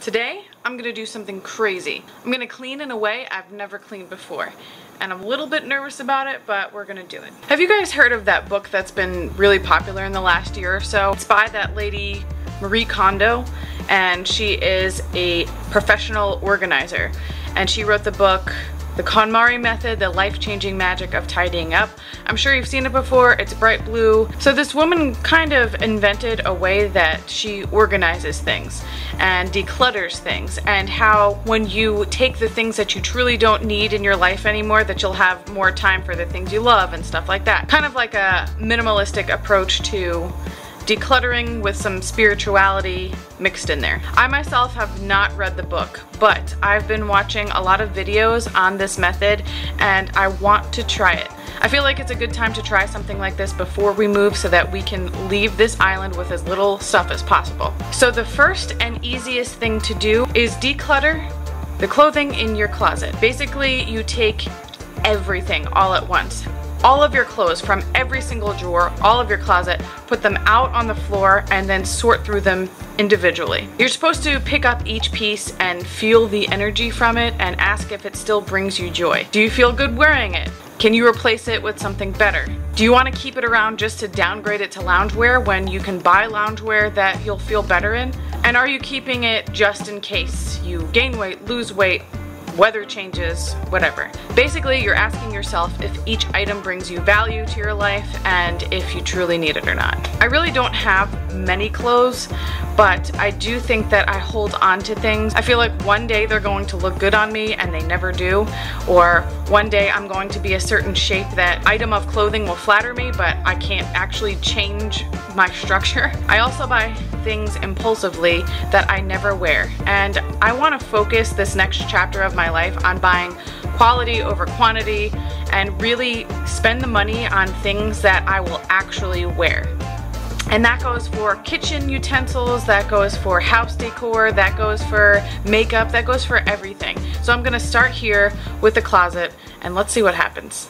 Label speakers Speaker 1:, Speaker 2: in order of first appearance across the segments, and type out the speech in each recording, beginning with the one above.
Speaker 1: Today, I'm gonna do something crazy. I'm gonna clean in a way I've never cleaned before. And I'm a little bit nervous about it, but we're gonna do it. Have you guys heard of that book that's been really popular in the last year or so? It's by that lady, Marie Kondo, and she is a professional organizer. And she wrote the book, The Konmari Method, The Life-Changing Magic of Tidying Up. I'm sure you've seen it before, it's bright blue. So this woman kind of invented a way that she organizes things and declutters things, and how when you take the things that you truly don't need in your life anymore, that you'll have more time for the things you love and stuff like that. Kind of like a minimalistic approach to decluttering with some spirituality mixed in there. I myself have not read the book, but I've been watching a lot of videos on this method and I want to try it. I feel like it's a good time to try something like this before we move so that we can leave this island with as little stuff as possible. So the first and easiest thing to do is declutter the clothing in your closet. Basically, you take everything all at once. All of your clothes from every single drawer, all of your closet, put them out on the floor and then sort through them individually. You're supposed to pick up each piece and feel the energy from it and ask if it still brings you joy. Do you feel good wearing it? Can you replace it with something better? Do you want to keep it around just to downgrade it to loungewear when you can buy loungewear that you'll feel better in? And are you keeping it just in case you gain weight, lose weight, weather changes, whatever? Basically, you're asking yourself if each item brings you value to your life and if you truly need it or not. I really don't have many clothes, but I do think that I hold on to things. I feel like one day they're going to look good on me and they never do, or one day I'm going to be a certain shape that item of clothing will flatter me, but I can't actually change my structure. I also buy things impulsively that I never wear, and I want to focus this next chapter of my life on buying quality over quantity and really spend the money on things that I will actually wear. And that goes for kitchen utensils, that goes for house decor, that goes for makeup, that goes for everything. So I'm gonna start here with the closet and let's see what happens.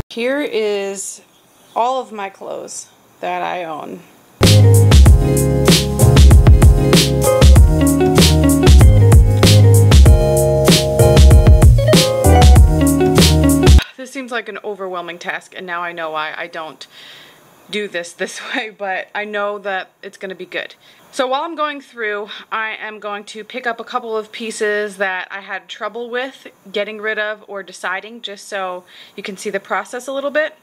Speaker 1: Here is all of my clothes that I own. This seems like an overwhelming task, and now I know why I don't do this way, but I know that it's going to be good. So while I'm going through, I am going to pick up a couple of pieces that I had trouble with getting rid of or deciding, just so you can see the process a little bit.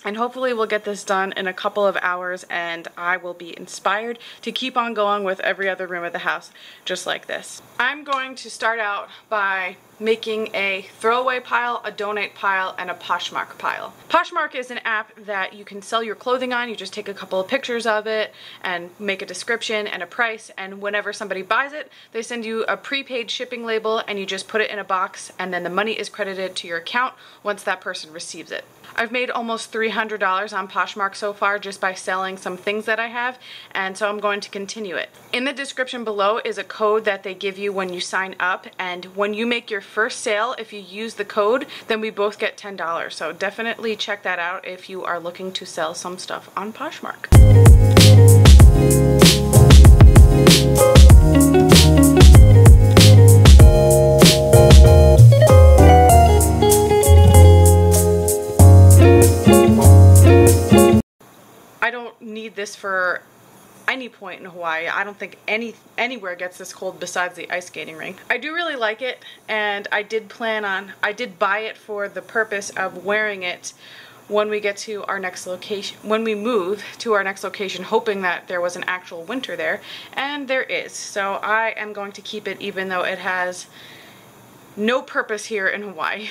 Speaker 1: And hopefully we'll get this done in a couple of hours and I will be inspired to keep on going with every other room of the house just like this. I'm going to start out by making a throwaway pile, a donate pile, and a Poshmark pile. Poshmark is an app that you can sell your clothing on. You just take a couple of pictures of it and make a description and a price, and whenever somebody buys it, they send you a prepaid shipping label and you just put it in a box and then the money is credited to your account once that person receives it. I've made almost $300 on Poshmark so far just by selling some things that I have, and so I'm going to continue it. In the description below is a code that they give you when you sign up, and when you make your first sale, if you use the code, then we both get $10. So definitely check that out if you are looking to sell some stuff on Poshmark. I don't need this for any point in Hawaii. I don't think anywhere gets this cold besides the ice skating rink. I do really like it, and I did buy it for the purpose of wearing it when we get to our next location, when we move to our next location, hoping that there was an actual winter there, and there is. So I am going to keep it even though it has no purpose here in Hawaii.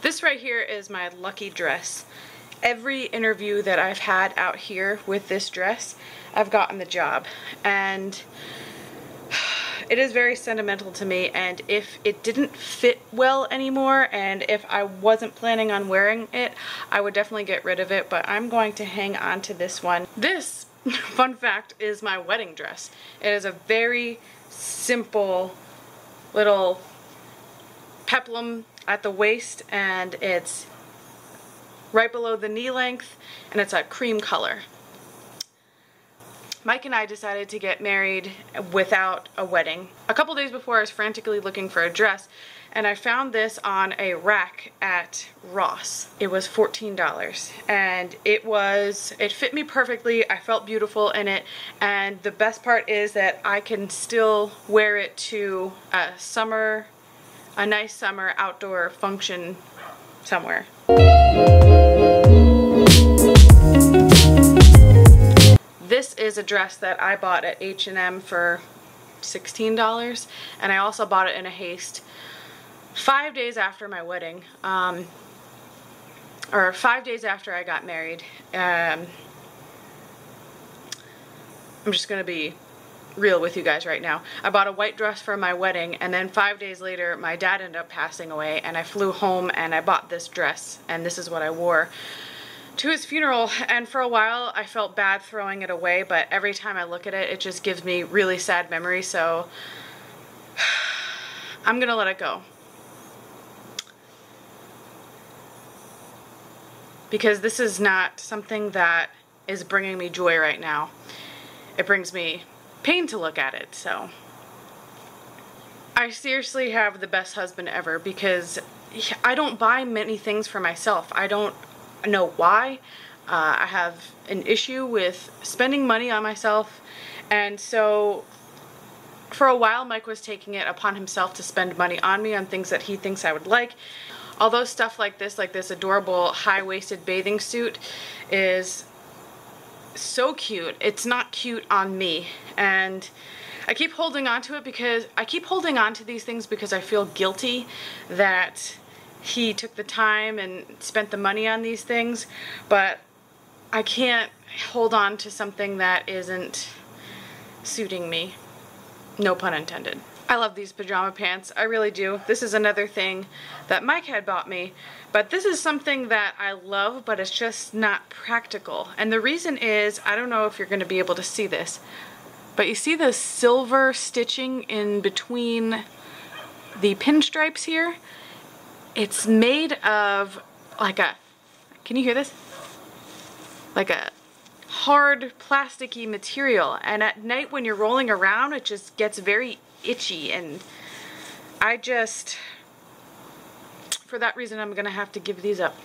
Speaker 1: This right here is my lucky dress. Every interview that I've had out here with this dress, I've gotten the job, and it is very sentimental to me, and if it didn't fit well anymore and if I wasn't planning on wearing it, I would definitely get rid of it, but I'm going to hang on to this one. This, fun fact, is my wedding dress. It is a very simple little peplum at the waist, and it's right below the knee length, and it's a cream color. Mike and I decided to get married without a wedding. A couple days before, I was frantically looking for a dress, and I found this on a rack at Ross. It was $14, and it fit me perfectly. I felt beautiful in it, and the best part is that I can still wear it to a nice summer outdoor function somewhere. This is a dress that I bought at H&M for $16, and I also bought it in a haste 5 days after my wedding, or 5 days after I got married. I'm just gonna be real with you guys right now. I bought a white dress for my wedding, and then 5 days later my dad ended up passing away, and I flew home and I bought this dress, and this is what I wore to his funeral. And for a while I felt bad throwing it away, but every time I look at it, it just gives me really sad memories, so I'm gonna let it go. Because this is not something that is bringing me joy right now. It brings me pain to look at it, so. I seriously have the best husband ever, because I don't buy many things for myself. I don't know why. I have an issue with spending money on myself, and so for a while Mike was taking it upon himself to spend money on me on things that he thinks I would like. Although stuff like this adorable high-waisted bathing suit is so cute, it's not cute on me, and I keep holding on to it because I keep holding on to these things because I feel guilty that he took the time and spent the money on these things, but I can't hold on to something that isn't suiting me. No pun intended. I love these pajama pants, I really do. This is another thing that Mike had bought me, but this is something that I love, but it's just not practical. And the reason is, I don't know if you're going to be able to see this, but you see the silver stitching in between the pinstripes here? It's made of like a, can you hear this? Like a hard plasticky material, and at night when you're rolling around it just gets very itchy, and I just, for that reason, I'm gonna have to give these up.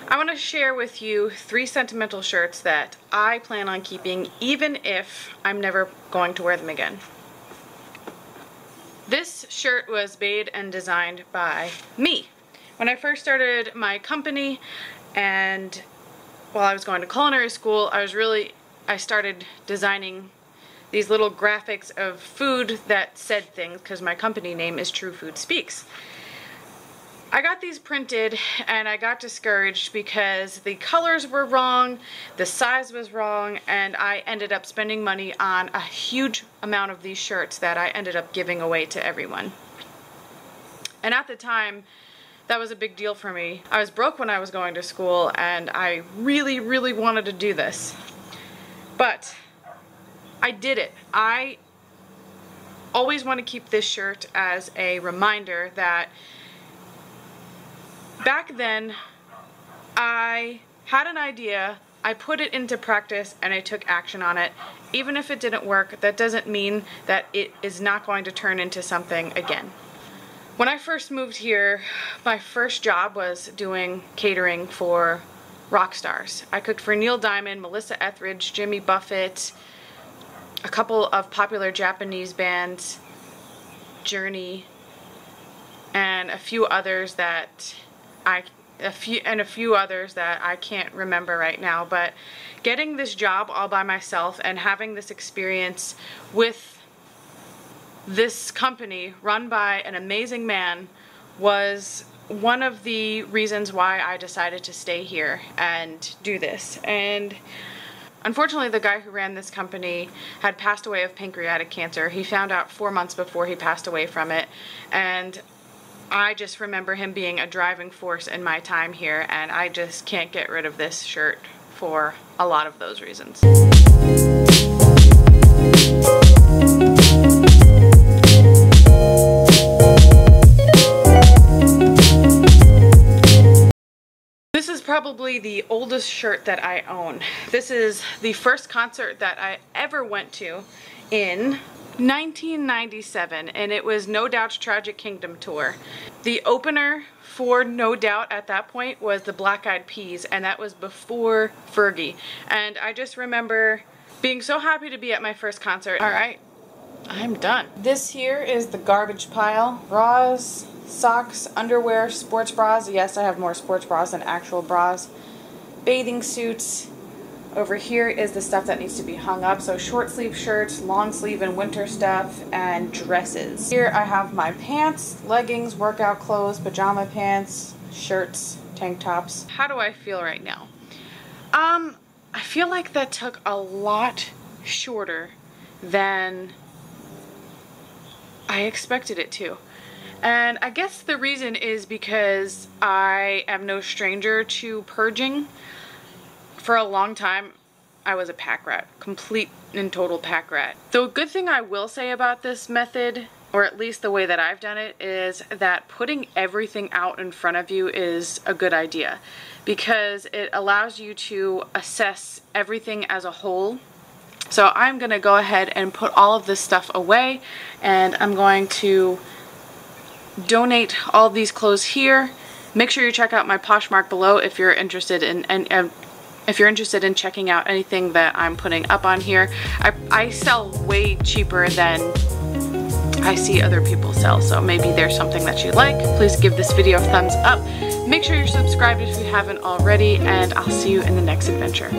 Speaker 1: I want to share with you 3 sentimental shirts that I plan on keeping even if I'm never going to wear them again. This shirt was made and designed by me. When I first started my company, and while I was going to culinary school, I started designing these little graphics of food that said things, because my company name is True Food Speaks. I got these printed and I got discouraged because the colors were wrong, the size was wrong, and I ended up spending money on a huge amount of these shirts that I ended up giving away to everyone. And at the time, that was a big deal for me. I was broke when I was going to school, and I really, really wanted to do this. But I did it. I always want to keep this shirt as a reminder that back then I had an idea, I put it into practice, and I took action on it. Even if it didn't work, that doesn't mean that it is not going to turn into something again. When I first moved here, my first job was doing catering for rock stars. I cooked for Neil Diamond, Melissa Etheridge, Jimmy Buffett, a couple of popular Japanese bands, Journey, and a few others that I can't remember right now. But getting this job all by myself and having this experience with this company run by an amazing man was one of the reasons why I decided to stay here and do this. And unfortunately, the guy who ran this company had passed away of pancreatic cancer. He found out 4 months before he passed away from it, and I just remember him being a driving force in my time here, and I just can't get rid of this shirt for a lot of those reasons. This is probably the oldest shirt that I own. This is the first concert that I ever went to in 1997, and it was No Doubt's Tragic Kingdom tour. The opener for No Doubt at that point was the Black Eyed Peas, and that was before Fergie. And I just remember being so happy to be at my first concert. All right, I'm done. This here is the garbage pile. Bras, socks, underwear, sports bras. Yes, I have more sports bras than actual bras. Bathing suits. Over here is the stuff that needs to be hung up. So short sleeve shirts, long sleeve and winter stuff, and dresses. Here I have my pants, leggings, workout clothes, pajama pants, shirts, tank tops. How do I feel right now? I feel like that took a lot shorter than I expected it to. And I guess the reason is because I am no stranger to purging. For a long time, I was a pack rat, complete and total pack rat. The good thing I will say about this method, or at least the way that I've done it, is that putting everything out in front of you is a good idea, because it allows you to assess everything as a whole. So I'm going to go ahead and put all of this stuff away, and I'm going to donate all of these clothes here. Make sure you check out my Poshmark below if you're interested in if you're interested in checking out anything that I'm putting up on here. I sell way cheaper than I see other people sell, so maybe there's something that you like. Please give this video a thumbs up. Make sure you're subscribed if you haven't already, and I'll see you in the next adventure.